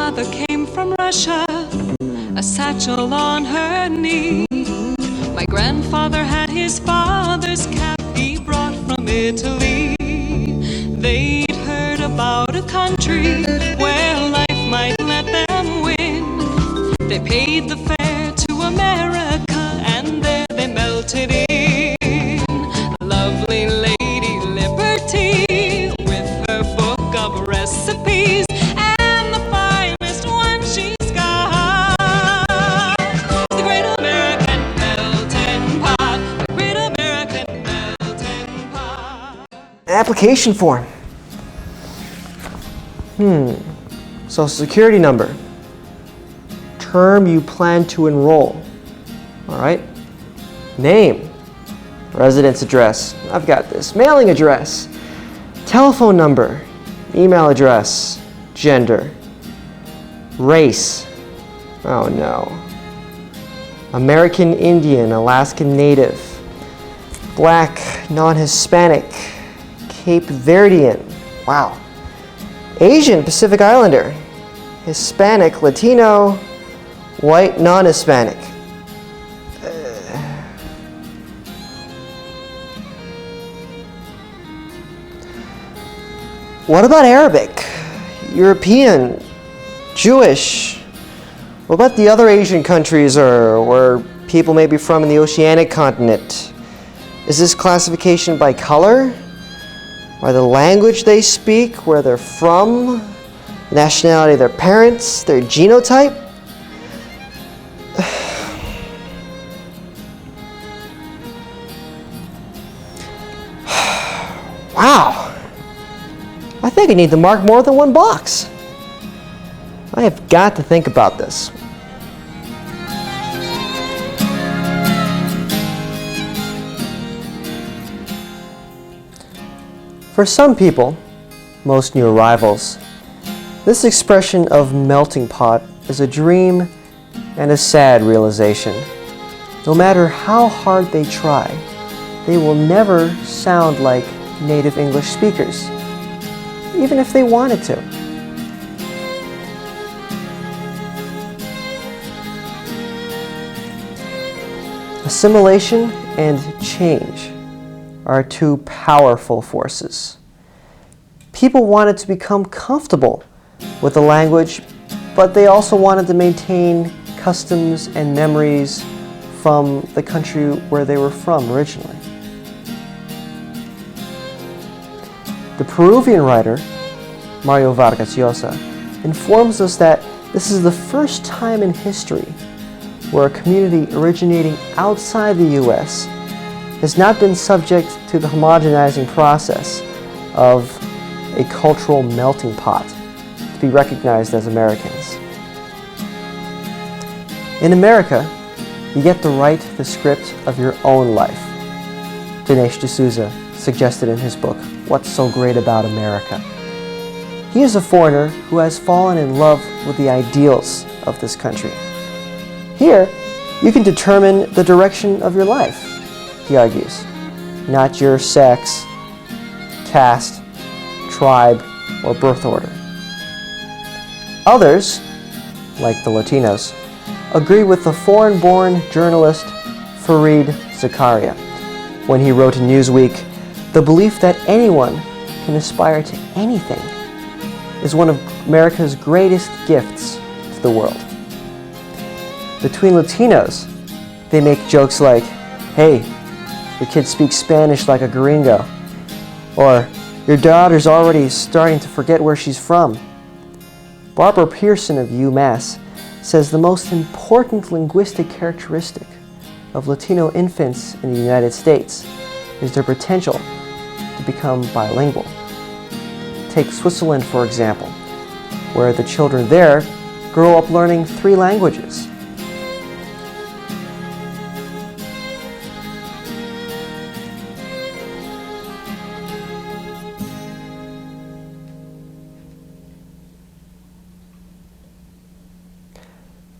mother came from Russia, a satchel on her knee. My grandfather had his father's cap he brought from Italy. They'd heard about a country where life might let them win. They paid the fare to America and there they melted in. Lovely Lady Liberty with her book of recipes and the finest one she's got. The Great American Melting Pot, the Great American Melting Pot. Application form. Social Security number. Term you plan to enroll. All right. Name. Residence address. I've got this. Mailing address. Telephone number. Email address. Gender. Race. Oh no. American Indian, Alaskan Native. Black, non-Hispanic. Cape Verdean. Wow. Asian, Pacific Islander. Hispanic, Latino. White, non-Hispanic. What about Arabic? European? Jewish? What about the other Asian countries or where people may be from in the oceanic continent? Is this classification by color? By the language they speak, where they're from, the nationality of their parents, their genotype? Wow! I think I need to mark more than one box. I have got to think about this. For some people, most new arrivals, this expression of melting pot is a dream and a sad realization. No matter how hard they try, they will never sound like native English speakers, even if they wanted to. Assimilation and change are two powerful forces. People wanted to become comfortable with the language, but they also wanted to maintain customs and memories from the country where they were from originally. The Peruvian writer, Mario Vargas Llosa, informs us that this is the first time in history where a community originating outside the U.S. has not been subject to the homogenizing process of a cultural melting pot to be recognized as Americans. In America, you get to write the script of your own life. Dinesh D'Souza suggested in his book, What's So Great About America? He is a foreigner who has fallen in love with the ideals of this country. Here, you can determine the direction of your life, he argues, not your sex, caste, tribe, or birth order. Others, like the Latinos, agree with the foreign-born journalist Fareed Zakaria when he wrote in Newsweek, "The belief that anyone can aspire to anything is one of America's greatest gifts to the world." Between Latinos, they make jokes like, "Hey, your kid speaks Spanish like a gringo," or "Your daughter's already starting to forget where she's from." Barbara Pearson of UMass says the most important linguistic characteristic of Latino infants in the United States is their potential to become bilingual. Take Switzerland, for example, where the children there grow up learning 3 languages.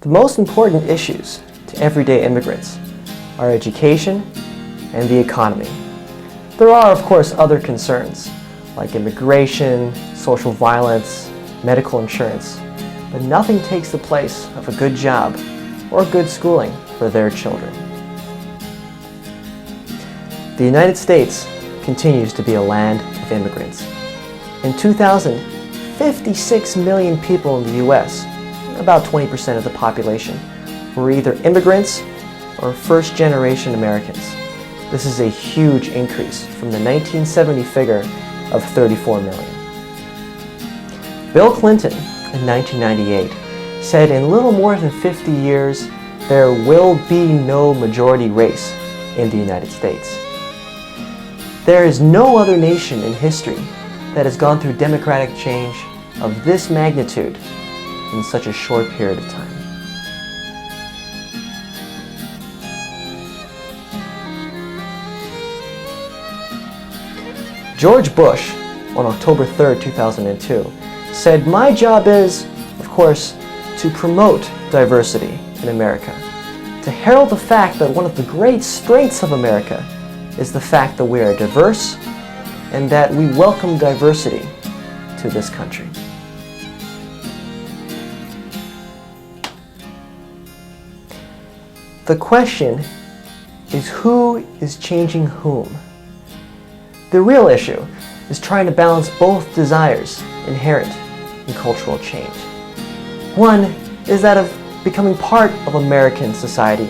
The most important issues to everyday immigrants are education and the economy. There are, of course, other concerns like immigration, social violence, medical insurance, but nothing takes the place of a good job or good schooling for their children. The United States continues to be a land of immigrants. In 2000, 56 million people in the U.S., about 20% of the population, were either immigrants or first-generation Americans. This is a huge increase from the 1970 figure of 34 million. Bill Clinton, in 1998, said in little more than 50 years, there will be no majority race in the United States. There is no other nation in history that has gone through democratic change of this magnitude in such a short period of time. George Bush, on October 3rd, 2002, said, "My job is, of course, to promote diversity in America, to herald the fact that one of the great strengths of America is the fact that we are diverse and that we welcome diversity to this country." The question is, who is changing whom? The real issue is trying to balance both desires inherent in cultural change. One is that of becoming part of American society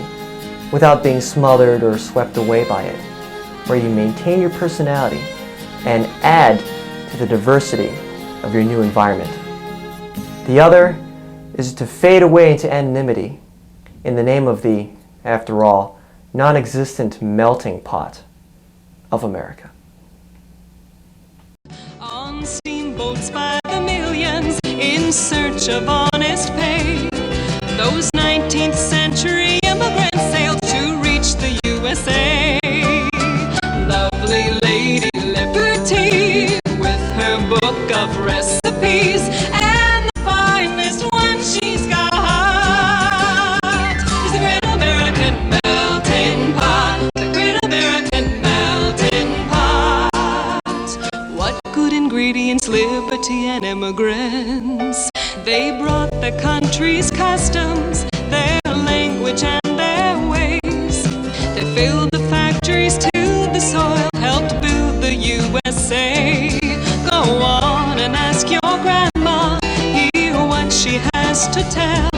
without being smothered or swept away by it, where you maintain your personality and add to the diversity of your new environment. The other is to fade away into anonymity in the name of the, after all, non-existent melting pot of America. On steamboats by the millions in search of honest pay, those 19th century immigrants sailed to reach the USA. Lovely Lady Liberty with her book of recipes, and the finest one she's got is the great American melting pot, the great American melting pot. What good ingredients, liberty and immigrants? They brought their country's customs, their language and their ways. They filled the factories to the soil, helped build the USA. Go on and ask your grandma, hear what she has to tell.